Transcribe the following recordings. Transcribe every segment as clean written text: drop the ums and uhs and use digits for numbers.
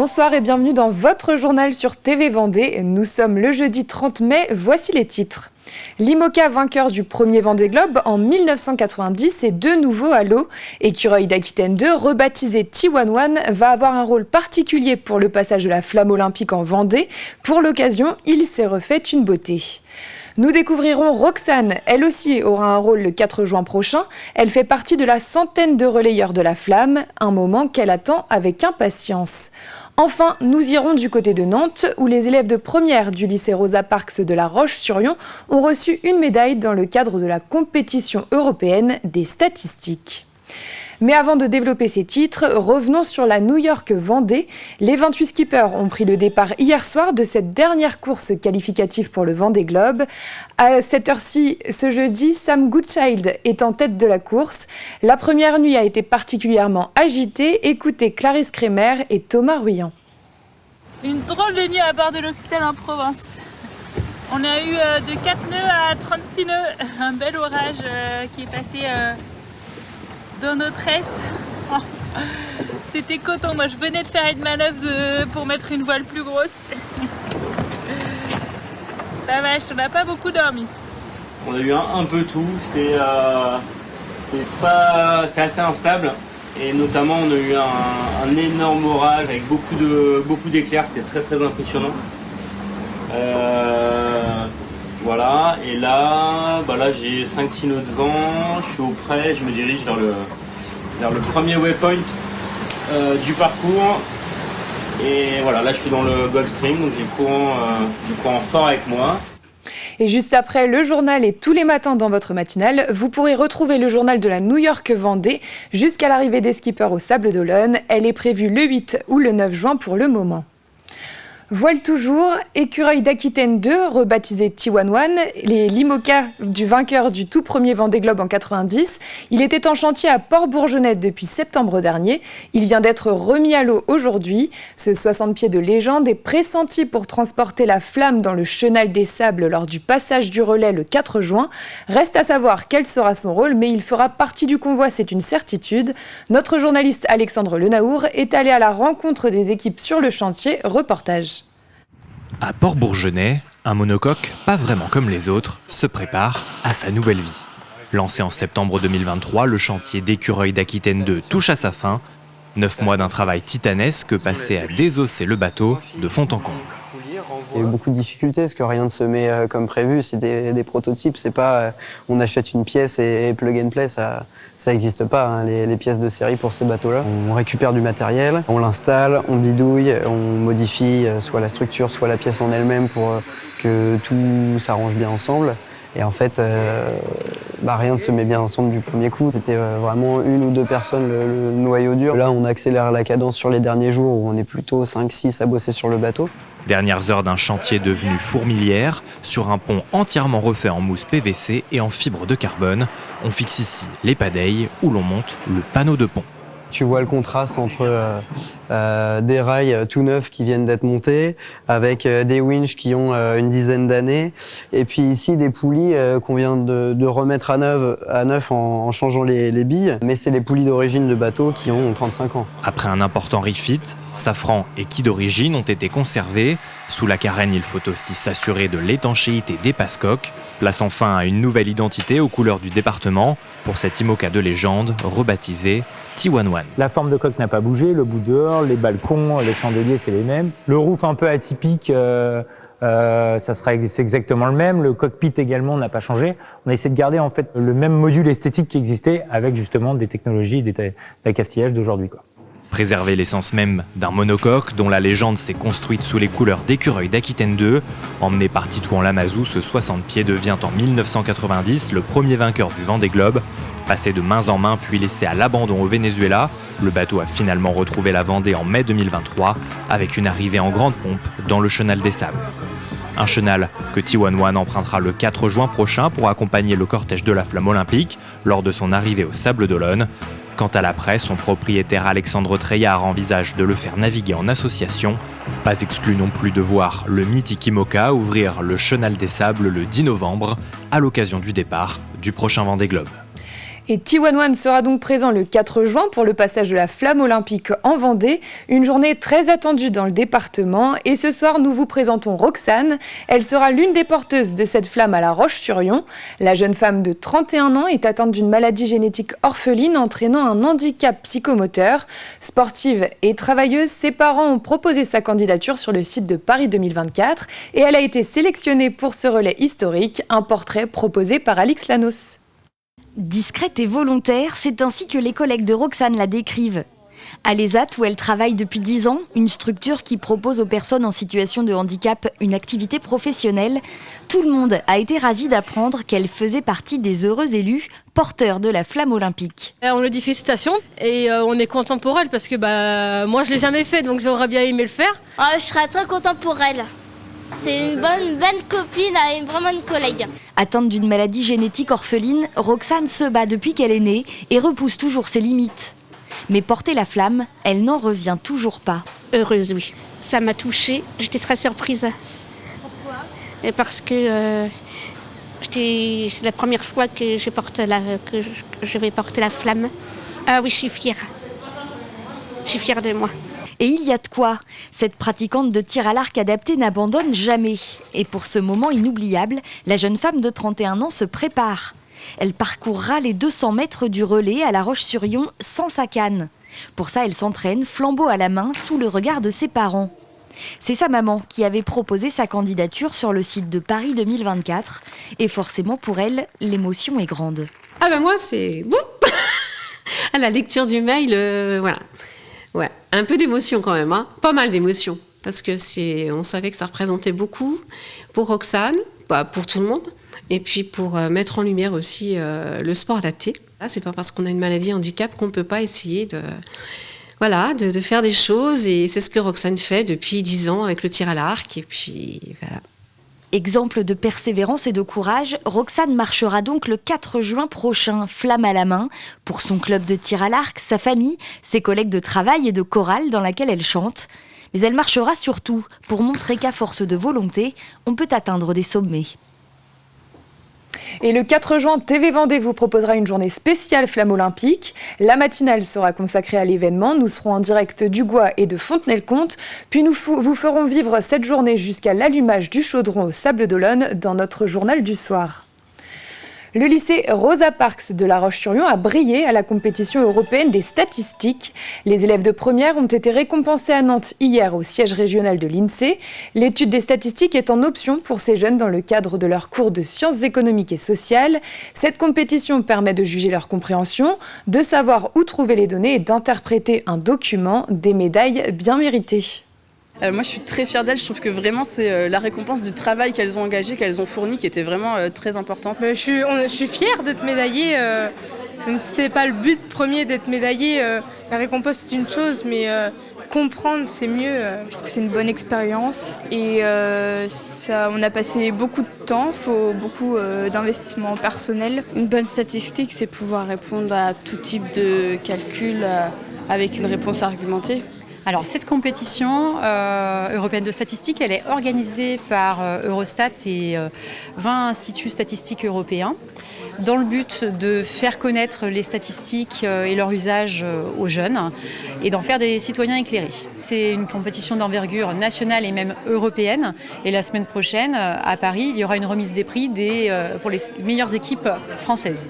Bonsoir et bienvenue dans votre journal sur TV Vendée. Nous sommes le jeudi 30 mai, voici les titres. L'IMOCA vainqueur du premier Vendée Globe en 1990 est de nouveau à l'eau. Écureuil d'Aquitaine 2, rebaptisé T11, va avoir un rôle particulier pour le passage de la flamme olympique en Vendée. Pour l'occasion, il s'est refait une beauté. Nous découvrirons Roxane, elle aussi aura un rôle le 4 juin prochain. Elle fait partie de la centaine de relayeurs de la flamme, un moment qu'elle attend avec impatience. Enfin, nous irons du côté de Nantes, où les élèves de première du lycée Rosa Parks de La Roche-sur-Yon ont reçu une médaille dans le cadre de la compétition européenne des statistiques. Mais avant de développer ces titres, revenons sur la New York Vendée. Les 28 skippers ont pris le départ hier soir de cette dernière course qualificative pour le Vendée Globe. À cette heure-ci, ce jeudi, Sam Goodchild est en tête de la course. La première nuit a été particulièrement agitée. Écoutez Clarisse Kremer et Thomas Ruyant. Une drôle de nuit à bord de l'Oxtel en Provence. On a eu de 4 nœuds à 36 nœuds, un bel orage qui est passé dans notre est. Oh, c'était coton, moi je venais de faire une manœuvre pour mettre une voile plus grosse. La vache, on n'a pas beaucoup dormi. On a eu un peu tout, c'était assez instable. Et notamment on a eu un énorme orage avec beaucoup d'éclairs, c'était très impressionnant. Voilà, et là j'ai 5-6 nœuds de vent, je suis au près, je me dirige vers le premier waypoint du parcours. Et voilà, là je suis dans le Gulfstream, donc j'ai le courant fort avec moi. Et juste après le journal et tous les matins dans votre matinale, vous pourrez retrouver le journal de la New York Vendée jusqu'à l'arrivée des skippers au Sables d'Olonne. Elle est prévue le 8 ou le 9 juin pour le moment. Voile toujours, Écureuil d'Aquitaine 2, rebaptisé T11, l'IMOCA du vainqueur du tout premier Vendée Globe en 90. Il était en chantier à Port-Bourgenais depuis septembre dernier. Il vient d'être remis à l'eau aujourd'hui. Ce 60 pieds de légende est pressenti pour transporter la flamme dans le Chenal des Sables lors du passage du relais le 4 juin. Reste à savoir quel sera son rôle, mais il fera partie du convoi, c'est une certitude. Notre journaliste Alexandre Lenaour est allé à la rencontre des équipes sur le chantier. Reportage. À Port-Bourgenais, un monocoque, pas vraiment comme les autres, se prépare à sa nouvelle vie. Lancé en septembre 2023, le chantier d'Écureuil d'Aquitaine 2 touche à sa fin. 9 mois d'un travail titanesque passé à désosser le bateau de fond en comble. Il y a eu beaucoup de difficultés parce que rien ne se met comme prévu, c'est des prototypes, c'est pas on achète une pièce et plug and play, ça n'existe pas, hein, les pièces de série pour ces bateaux-là. On récupère du matériel, on l'installe, on bidouille, on modifie soit la structure, soit la pièce en elle-même pour que tout s'arrange bien ensemble. Et en fait, rien ne se met bien ensemble du premier coup. C'était vraiment 1 ou 2 personnes le noyau dur. Là, on accélère la cadence sur les derniers jours où on est plutôt 5-6 à bosser sur le bateau. Dernières heures d'un chantier devenu fourmilière, sur un pont entièrement refait en mousse PVC et en fibre de carbone. On fixe ici les padailles où l'on monte le panneau de pont. Tu vois le contraste entre des rails tout neufs qui viennent d'être montés, avec des winches qui ont une dizaine d'années, et puis ici des poulies qu'on vient de remettre à neuf en changeant les billes, mais c'est les poulies d'origine de bateaux qui ont 35 ans. Après un important refit, safran et quilles d'origine ont été conservés. Sous la carène, il faut aussi s'assurer de l'étanchéité des passe-coques, plaçant fin à une nouvelle identité aux couleurs du département pour cet IMOCA de légende rebaptisé T11. La forme de coque n'a pas bougé, le bout dehors, les balcons, les chandeliers, c'est les mêmes. Le roof un peu atypique, c'est exactement le même. Le cockpit également n'a pas changé. On a essayé de garder en fait le même module esthétique qui existait avec justement des technologies d'accastillage d'aujourd'hui, quoi. Préserver l'essence même d'un monocoque dont la légende s'est construite sous les couleurs d'Écureuil d'Aquitaine 2. Emmené par Titouan Lamazou, ce 60 pieds devient en 1990 le premier vainqueur du Vendée Globe. Passé de main en main puis laissé à l'abandon au Venezuela, le bateau a finalement retrouvé la Vendée en mai 2023 avec une arrivée en grande pompe dans le Chenal des Sables. Un chenal que T11 empruntera le 4 juin prochain pour accompagner le cortège de la flamme olympique lors de son arrivée au Sables d'Olonne. Quant à la presse, son propriétaire Alexandre Treillard envisage de le faire naviguer en association. Pas exclu non plus de voir le mythique IMOCA ouvrir le Chenal des Sables le 10 novembre à l'occasion du départ du prochain Vendée Globe. Et T11 sera donc présent le 4 juin pour le passage de la flamme olympique en Vendée, une journée très attendue dans le département. Et ce soir, nous vous présentons Roxane. Elle sera l'une des porteuses de cette flamme à La Roche-sur-Yon. La jeune femme de 31 ans est atteinte d'une maladie génétique orpheline entraînant un handicap psychomoteur. Sportive et travailleuse, ses parents ont proposé sa candidature sur le site de Paris 2024 et elle a été sélectionnée pour ce relais historique, un portrait proposé par Alix Lanos. Discrète et volontaire, c'est ainsi que les collègues de Roxane la décrivent. À l'ESAT, où elle travaille depuis 10 ans, une structure qui propose aux personnes en situation de handicap une activité professionnelle, tout le monde a été ravi d'apprendre qu'elle faisait partie des heureux élus porteurs de la flamme olympique. On lui dit félicitations et on est content pour elle parce que moi je l'ai jamais fait donc j'aurais bien aimé le faire. Je serais très contente pour elle. C'est une belle copine, vraiment une collègue. Atteinte d'une maladie génétique orpheline, Roxane se bat depuis qu'elle est née et repousse toujours ses limites. Mais porter la flamme, elle n'en revient toujours pas. Heureuse, oui. Ça m'a touchée. J'étais très surprise. Pourquoi ? Parce que c'est la première fois que je vais porter la flamme. Ah oui, je suis fière. Je suis fière de moi. Et il y a de quoi. Cette pratiquante de tir à l'arc adapté n'abandonne jamais. Et pour ce moment inoubliable, la jeune femme de 31 ans se prépare. Elle parcourra les 200 mètres du relais à La Roche-sur-Yon sans sa canne. Pour ça, elle s'entraîne, flambeau à la main, sous le regard de ses parents. C'est sa maman qui avait proposé sa candidature sur le site de Paris 2024. Et forcément, pour elle, l'émotion est grande. Ah ben moi, c'est... à la lecture du mail, voilà. Ouais, un peu d'émotion quand même, hein. Pas mal d'émotion. Parce que on savait que ça représentait beaucoup pour Roxane, pour tout le monde. Et puis pour mettre en lumière aussi le sport adapté. Là, c'est pas parce qu'on a une maladie handicap qu'on peut pas essayer de faire des choses. Et c'est ce que Roxane fait depuis 10 ans avec le tir à l'arc. Et puis voilà. Exemple de persévérance et de courage, Roxane marchera donc le 4 juin prochain, flamme à la main, pour son club de tir à l'arc, sa famille, ses collègues de travail et de chorale dans laquelle elle chante. Mais elle marchera surtout pour montrer qu'à force de volonté, on peut atteindre des sommets. Et le 4 juin, TV Vendée vous proposera une journée spéciale flamme olympique. La matinale sera consacrée à l'événement. Nous serons en direct du Gois et de Fontenay-le-Comte. Puis nous vous ferons vivre cette journée jusqu'à l'allumage du chaudron au Sable d'Olonne dans notre journal du soir. Le lycée Rosa Parks de La Roche-sur-Yon a brillé à la compétition européenne des statistiques. Les élèves de première ont été récompensés à Nantes hier au siège régional de l'INSEE. L'étude des statistiques est en option pour ces jeunes dans le cadre de leurs cours de sciences économiques et sociales. Cette compétition permet de juger leur compréhension, de savoir où trouver les données et d'interpréter un document, des médailles bien méritées. Moi, je suis très fière d'elles. Je trouve que vraiment, c'est la récompense du travail qu'elles ont engagé, qu'elles ont fourni, qui était vraiment très importante. Je suis fière d'être médaillée. Même si c'était pas le but premier d'être médaillée, la récompense c'est une chose, mais comprendre c'est mieux. Je trouve que c'est une bonne expérience et on a passé beaucoup de temps, il faut beaucoup d'investissement personnel. Une bonne statistique, c'est pouvoir répondre à tout type de calcul avec une réponse argumentée. Alors cette compétition européenne de statistique, elle est organisée par Eurostat et 20 instituts statistiques européens dans le but de faire connaître les statistiques et leur usage aux jeunes et d'en faire des citoyens éclairés. C'est une compétition d'envergure nationale et même européenne et la semaine prochaine à Paris, il y aura une remise des prix pour les meilleures équipes françaises.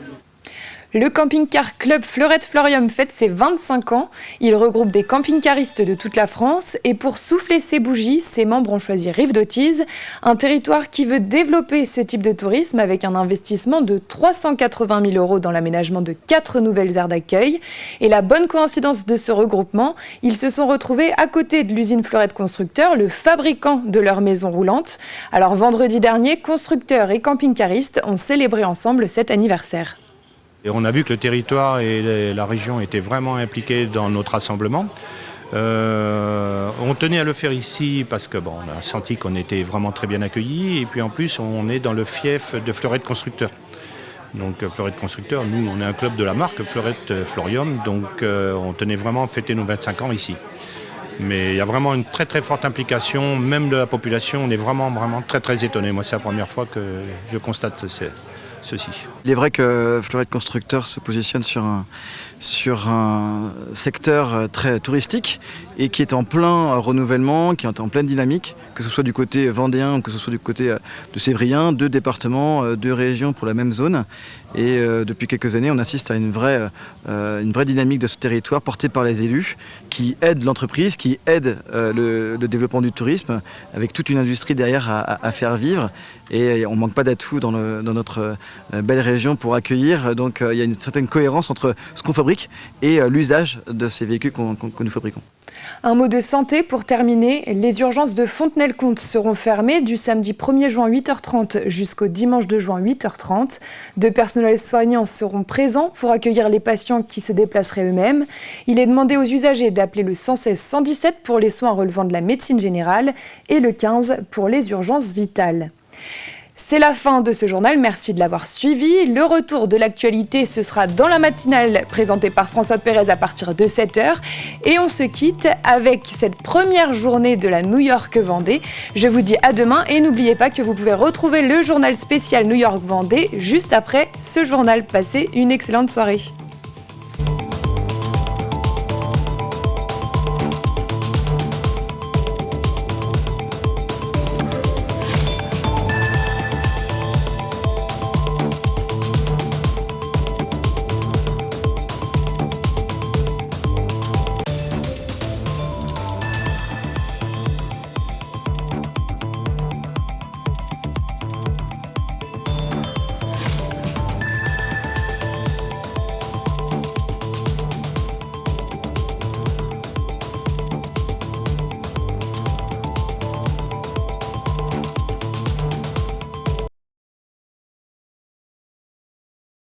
Le camping-car Club Fleurette Florium fête ses 25 ans. Il regroupe des camping-caristes de toute la France et pour souffler ses bougies, ses membres ont choisi Rive d'Autise, un territoire qui veut développer ce type de tourisme avec un investissement de 380 000 € dans l'aménagement de 4 nouvelles aires d'accueil. Et la bonne coïncidence de ce regroupement, ils se sont retrouvés à côté de l'usine Fleurette Constructeur, le fabricant de leur maison roulante. Alors vendredi dernier, constructeurs et camping-caristes ont célébré ensemble cet anniversaire. Et on a vu que le territoire et la région étaient vraiment impliqués dans notre rassemblement. On tenait à le faire ici parce que on a senti qu'on était vraiment très bien accueillis. Et puis en plus, on est dans le fief de Fleurette Constructeur. Donc Fleurette Constructeur, nous, on est un club de la marque Fleurette Florium. Donc on tenait vraiment à fêter nos 25 ans ici. Mais il y a vraiment une très très forte implication, même de la population. On est vraiment très très étonnés. Moi, c'est la première fois que je constate ceci. Il est vrai que Fleurette Constructeur se positionne sur un secteur très touristique et qui est en plein renouvellement, qui est en pleine dynamique, que ce soit du côté vendéen ou que ce soit du côté de Sévrien, 2 départements, 2 régions pour la même zone. Et depuis quelques années, on assiste à une vraie dynamique de ce territoire portée par les élus qui aident l'entreprise, qui aident le développement du tourisme avec toute une industrie derrière à faire vivre. Et on ne manque pas d'atouts dans notre belle région pour accueillir. Donc il y a une certaine cohérence entre ce qu'on fabrique et l'usage de ces véhicules que nous fabriquons. Un mot de santé pour terminer. Les urgences de Fontenay-le-Comte seront fermées du samedi 1er juin 8h30 jusqu'au dimanche 2 juin 8h30. 2 personnels soignants seront présents pour accueillir les patients qui se déplaceraient eux-mêmes. Il est demandé aux usagers d'appeler le 116-117 pour les soins relevant de la médecine générale et le 15 pour les urgences vitales. C'est la fin de ce journal, merci de l'avoir suivi. Le retour de l'actualité, ce sera dans la matinale présentée par François Pérez à partir de 7h. Et on se quitte avec cette première journée de la New York Vendée. Je vous dis à demain et n'oubliez pas que vous pouvez retrouver le journal spécial New York Vendée juste après ce journal. Passez une excellente soirée.